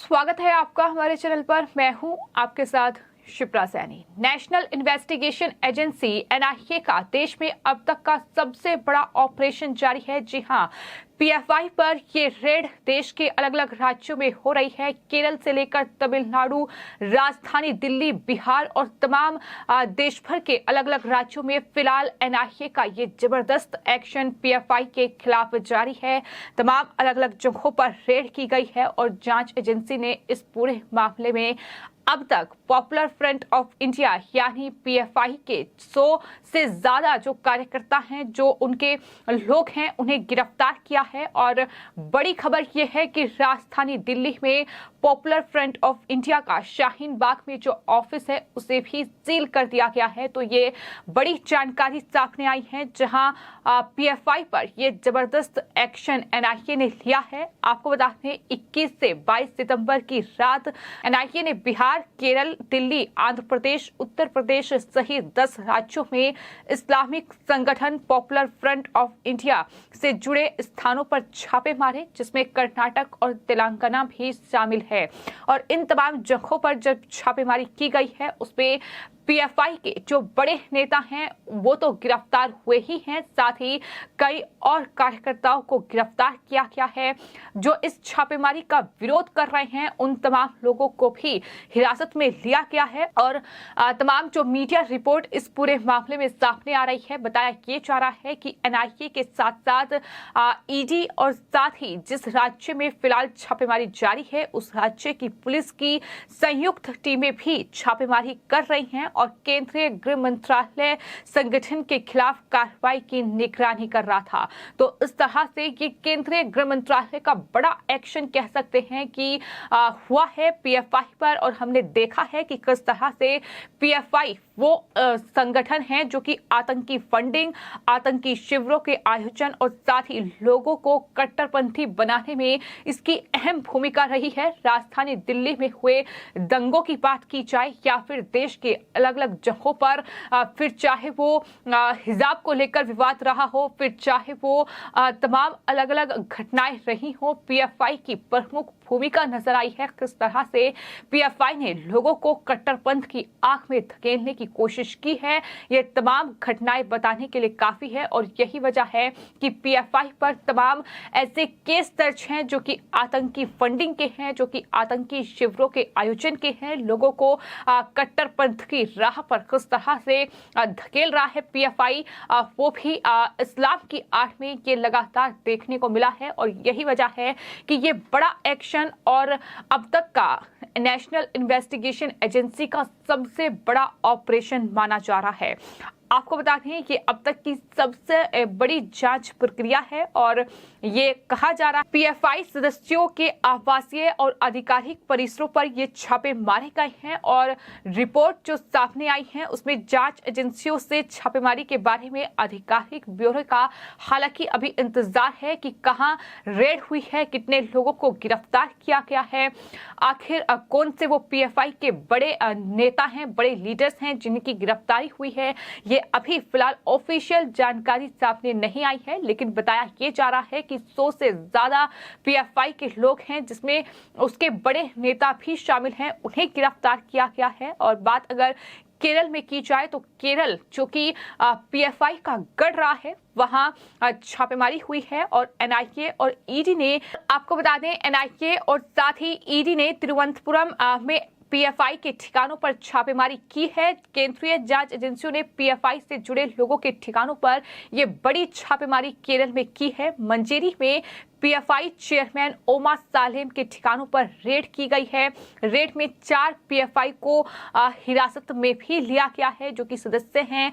स्वागत है आपका हमारे चैनल पर। मैं हूं आपके साथ Shipra Saini. National investigation agency NIA का देश में अब तक का सबसे बड़ा ऑपरेशन जारी है। जी हां, पीएफआई पर ये रेड देश के अलग अलग राज्यों में हो रही है। केरल से लेकर तमिलनाडु, राजधानी दिल्ली, बिहार और तमाम देश भर के अलग अलग राज्यों में फिलहाल एनआईए का ये जबरदस्त एक्शन पीएफआई के खिलाफ जारी है। तमाम अलग अलग जगहों पर रेड की गई है और जांच एजेंसी ने इस पूरे मामले में अब तक पॉपुलर फ्रंट ऑफ इंडिया यानी पीएफआई के 100 से ज्यादा जो कार्यकर्ता हैं, जो उनके लोग हैं, उन्हें गिरफ्तार किया है। और बड़ी खबर यह है कि राजधानी दिल्ली में पॉपुलर फ्रंट ऑफ इंडिया का शाहीन बाग में जो ऑफिस है उसे भी सील कर दिया गया है। तो ये बड़ी जानकारी सामने आई है, जहां पीएफआई पर ये जबरदस्त एक्शन एनआईए ने लिया है। आपको बता दें 21 से 22 सितंबर की रात एनआईए ने बिहार, केरल, दिल्ली, आंध्र प्रदेश, उत्तर प्रदेश सहित 10 राज्यों में इस्लामिक संगठन पॉपुलर फ्रंट ऑफ इंडिया से जुड़े स्थानों पर छापे मारे, जिसमें कर्नाटक और तेलंगाना भी शामिल है। और इन तमाम जगहों पर जब छापेमारी की गई है उसमें पीएफआई के जो बड़े नेता हैं वो तो गिरफ्तार हुए ही हैं, साथ ही कई और कार्यकर्ताओं को गिरफ्तार किया गया है। जो इस छापेमारी का विरोध कर रहे हैं उन तमाम लोगों को भी हिरासत में लिया गया है। और तमाम जो मीडिया रिपोर्ट इस पूरे मामले में सामने आ रही है, बताया ये जा रहा है कि एनआईए के साथ साथ ईडी और साथ ही जिस राज्य में फिलहाल छापेमारी जारी है उस राज्य की पुलिस की संयुक्त टीमें भी छापेमारी कर रही हैं और केंद्रीय गृह मंत्रालय संगठन के खिलाफ कार्रवाई की निगरानी कर रहा था। तो इस तरह से ये केंद्रीय गृह मंत्रालय का बड़ा एक्शन कह सकते हैं कि हुआ है पीएफआई पर। और हमने देखा है कि किस तरह से पीएफआई वो संगठन है जो कि आतंकी फंडिंग, आतंकी शिविरों के आयोजन और साथ ही लोगों को कट्टरपंथी बनाने में इसकी अहम भूमिका रही है। राजधानी दिल्ली में हुए दंगों की बात की जाए या फिर देश के अलग अलग जगहों पर फिर चाहे वो हिजाब को लेकर विवाद रहा हो, फिर चाहे वो तमाम अलग अलग घटनाएं रही हो, पीएफआई की प्रमुख भूमिका नजर आई है। किस तरह से पीएफआई ने लोगों को कट्टरपंथ की आंख में धकेलने की कोशिश की है, ये तमाम घटनाएं बताने के लिए काफी है। और यही वजह है कि पीएफआई पर तमाम ऐसे केस दर्ज हैं जो कि आतंकी फंडिंग के हैं, जो कि आतंकी शिविरों के आयोजन के हैं, लोगों को कट्टरपंथ की राह पर किस तरह से धकेल रहा है पीएफआई, वो भी इस्लाम की आड़ में ये लगातार देखने को मिला है। और यही वजह है कि ये बड़ा एक्शन और अब तक का नेशनल इन्वेस्टिगेशन एजेंसी का सबसे बड़ा ऑपरेशन माना जा रहा है। आपको बता दें कि अब तक की सबसे बड़ी जांच प्रक्रिया है और ये कहा जा रहा है पीएफआई सदस्यों के आवासीय और आधिकारिक परिसरों पर ये छापे मारे गए हैं। और रिपोर्ट जो सामने आई है उसमें जांच एजेंसियों से छापेमारी के बारे में आधिकारिक ब्यूरो का हालांकि अभी इंतजार है कि कहां रेड हुई है, कितने लोगों को गिरफ्तार किया गया है, आखिर कौन से वो पीएफआई के बड़े नेता हैं, बड़े लीडर्स हैं जिनकी गिरफ्तारी हुई है। ये अभी फिलहाल ऑफिशियल जानकारी सामने नहीं आई है, लेकिन बताया ये जा रहा है कि 100 से ज्यादा पीएफआई के लोग हैं, जिसमें उसके बड़े नेता भी शामिल हैं, उन्हें गिरफ्तार किया गया है। और बात अगर केरल में की जाए तो केरल जो कि पीएफआई का गढ़ रहा है, वहां छापेमारी हुई है और एनआईए और ईडी ने, आपको बता दें एनआईए और साथ ही ईडी ने तिरुवनंतपुरम में पीएफआई के ठिकानों पर छापेमारी की है। केंद्रीय जांच एजेंसियों ने पीएफआई से जुड़े लोगों के ठिकानों पर यह बड़ी छापेमारी केरल में की है। मंजेरी में पीएफआई चेयरमैन ओमा सालेम के ठिकानों पर रेड की गई है। रेड में 4 पीएफआई को हिरासत में भी लिया गया है, जो कि सदस्य हैं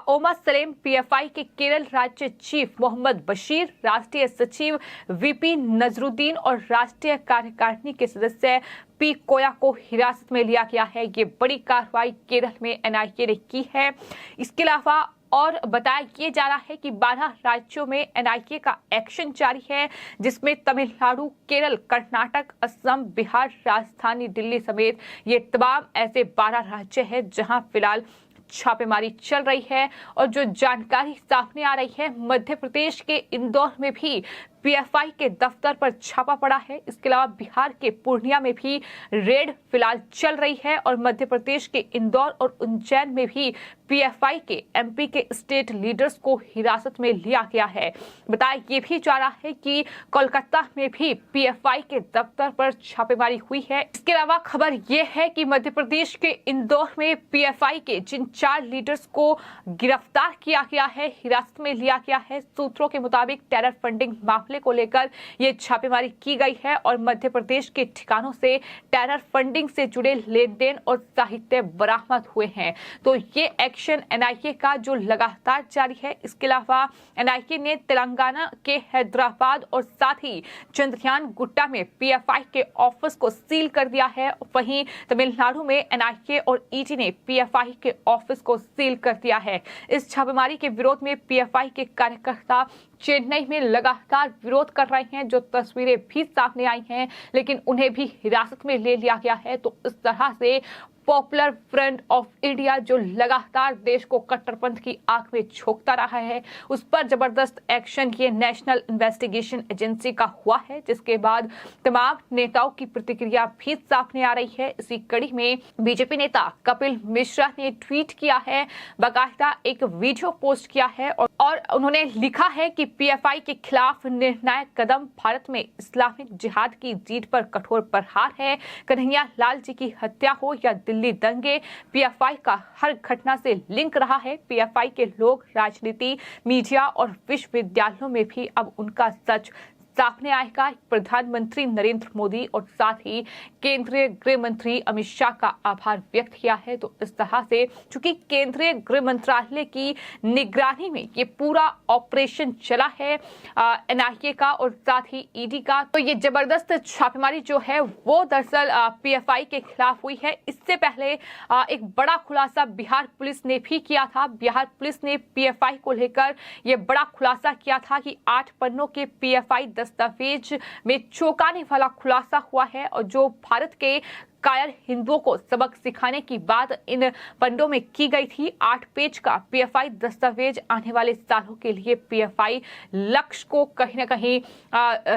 ओमा सालेम, पीएफआई के केरल राज्य चीफ मोहम्मद बशीर, राष्ट्रीय सचिव वीपी नजरुद्दीन और राष्ट्रीय कार्यकारिणी के सदस्य पी कोया को हिरासत में लिया गया है। ये बड़ी कार्रवाई केरल में एनआईए ने की है। इसके अलावा और बताया ये जा रहा है कि 12 राज्यों में एनआईए का एक्शन जारी है, जिसमें तमिलनाडु, केरल, कर्नाटक, असम, बिहार, राजधानी दिल्ली समेत ये तमाम ऐसे 12 राज्य हैं जहां फिलहाल छापेमारी चल रही है। और जो जानकारी सामने आ रही है, मध्य प्रदेश के इंदौर में भी पीएफआई के दफ्तर पर छापा पड़ा है। इसके अलावा बिहार के पूर्णिया में भी रेड फिलहाल चल रही है और मध्य प्रदेश के इंदौर और उज्जैन में भी पीएफआई के एमपी के स्टेट लीडर्स को हिरासत में लिया गया है। बताया ये भी जा रहा है कि कोलकाता में भी पीएफआई के दफ्तर पर छापेमारी हुई है। इसके अलावा खबर यह है कि मध्य प्रदेश के इंदौर में पीएफआई के जिन 4 लीडर्स को गिरफ्तार किया गया है, हिरासत में लिया गया है, सूत्रों के मुताबिक टेरर फंडिंग मामले को लेकर ये छापेमारी की गई है और मध्य प्रदेश के ठिकानों से टेरर फंडिंग से जुड़े लेन देन और साहित्य बरामद हुए हैं। तो ये एक्शन एनआईए का जो लगातार जारी है। इसके अलावा एनआईए ने तेलंगाना के हैदराबाद और साथ ही चंद्रयान गुट्टा में पीएफआई के ऑफिस को सील कर दिया है। वहीं तमिलनाडु में एनआईए और ईडी ने पीएफआई के ऑफिस को सील कर दिया है। इस छापेमारी के विरोध में पीएफआई के कार्यकर्ता चेन्नई में लगातार विरोध कर रहे हैं, जो तस्वीरें भी सामने आई हैं, लेकिन उन्हें भी हिरासत में ले लिया गया है। तो इस तरह से पॉपुलर फ्रंट ऑफ इंडिया जो लगातार देश को कट्टरपंथ की आंख में झोंकता रहा है, उस पर जबरदस्त एक्शन ये नेशनल इन्वेस्टिगेशन एजेंसी का हुआ है, जिसके बाद तमाम नेताओं की प्रतिक्रिया भी सामने आ रही है। इसी कड़ी में बीजेपी नेता कपिल मिश्रा ने ट्वीट किया है, बाकायदा एक वीडियो पोस्ट किया है और उन्होंने लिखा है कि पीएफआई के खिलाफ निर्णायक कदम, भारत में इस्लामिक जिहाद की जीत पर कठोर प्रहार है। कन्हैया लाल जी की हत्या हो या दिल्ली दंगे, पीएफआई का हर घटना से लिंक रहा है। पीएफआई के लोग राजनीति, मीडिया और विश्वविद्यालयों में भी अब उनका सच सामने आएगा। प्रधानमंत्री नरेंद्र मोदी और साथ ही केंद्रीय गृह मंत्री अमित शाह का आभार व्यक्त किया है। तो इस तरह से चूंकि केंद्रीय गृह मंत्रालय की निगरानी में ये पूरा ऑपरेशन चला है एनआईए का और साथ ही ईडी का, तो ये जबरदस्त छापेमारी जो है वो दरअसल पीएफआई के खिलाफ हुई है। इससे पहले एक बड़ा खुलासा बिहार पुलिस ने भी किया था। बिहार पुलिस ने पीएफआई को लेकर ये बड़ा खुलासा किया था कि 8 पन्नों के पीएफआई दस्तावेज में चौंकाने वाला खुलासा हुआ है और जो भारत के कायर हिंदुओं को सबक सिखाने की बात इन पन्नों में की गई थी। 8 पेज का पीएफआई दस्तावेज आने वाले सालों के लिए पीएफआई लक्ष्य को कहीं न कहीं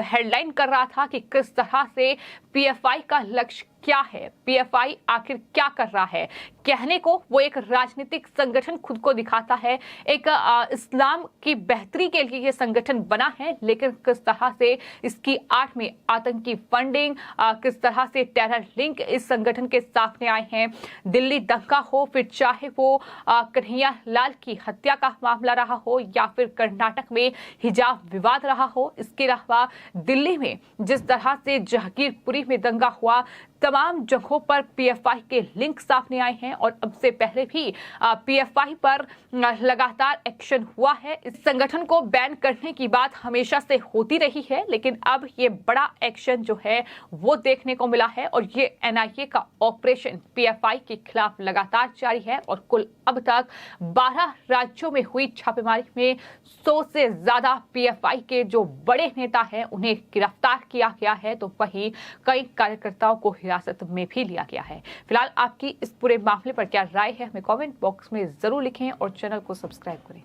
हेडलाइन कर रहा था कि किस तरह से पीएफआई का लक्ष्य क्या है, पीएफआई आखिर क्या कर रहा है। कहने को वो एक राजनीतिक संगठन खुद को दिखाता है, एक इस्लाम की बेहतरी के लिए ये संगठन बना है, लेकिन किस तरह से इसकी आड़ में आतंकी फंडिंग, किस तरह से टेरर लिंक इस संगठन के सामने आए हैं। दिल्ली दंगा हो, फिर चाहे वो कन्हैया लाल की हत्या का मामला रहा हो या फिर कर्नाटक में हिजाब विवाद रहा हो, इसके अलावा दिल्ली में जिस तरह से जहांगीरपुरी में दंगा हुआ, तमाम जगहों पर पीएफआई के लिंक सामने आए हैं और अब से पहले भी पीएफआई पर लगातार एक्शन हुआ है। इस संगठन को बैन करने की बात हमेशा से होती रही है, लेकिन अब ये बड़ा एक्शन जो है वो देखने को मिला है और ये एनआईए का ऑपरेशन पीएफआई के खिलाफ लगातार जारी है और कुल अब तक 12 राज्यों में हुई छापेमारी में 100 से ज्यादा पीएफआई के जो बड़े नेता हैं उन्हें गिरफ्तार किया गया है, तो वहीं कई कार्यकर्ताओं को हिरासत में भी लिया गया है। फिलहाल आपकी इस पूरे मामले पर क्या राय है, हमें कमेंट बॉक्स में जरूर लिखें और चैनल को सब्सक्राइब करें।